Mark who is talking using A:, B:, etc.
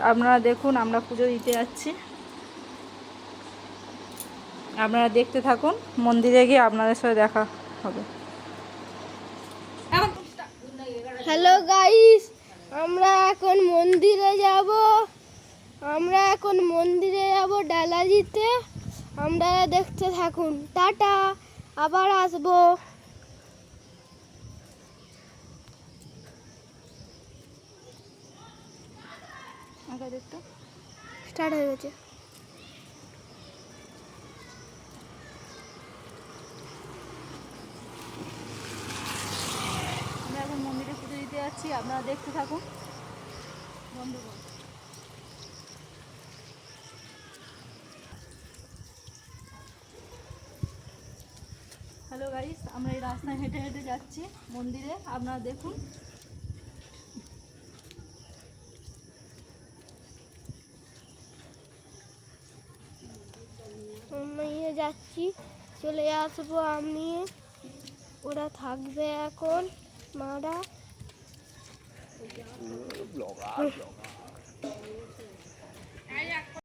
A: আপনারা দেখুন আমরা পুজো দিতে যাচ্ছি, আপনারা দেখতে থাকুন। মন্দিরে গিয়ে আপনাদের সাথে দেখা হবে।
B: হ্যালো গাইস, আমরা এখন মন্দিরে যাব ডালা দিতে। আমরা দেখতে থাকুন। টাটা, আবার আসবো। স্টার্ট হয়ে গেছে।
A: আমরা এখন মন্দিরে পুজো দিতে যাচ্ছি, আপনারা দেখতে থাকুন। হ্যালো গাইস, আমরা এই রাস্তায় হেঁটে হেঁটে যাচ্ছি মন্দিরে, আপনারা দেখুন।
B: আমি যাচ্ছি, চলে আসবো আমি। ওরা থাকবে এখন, মারা।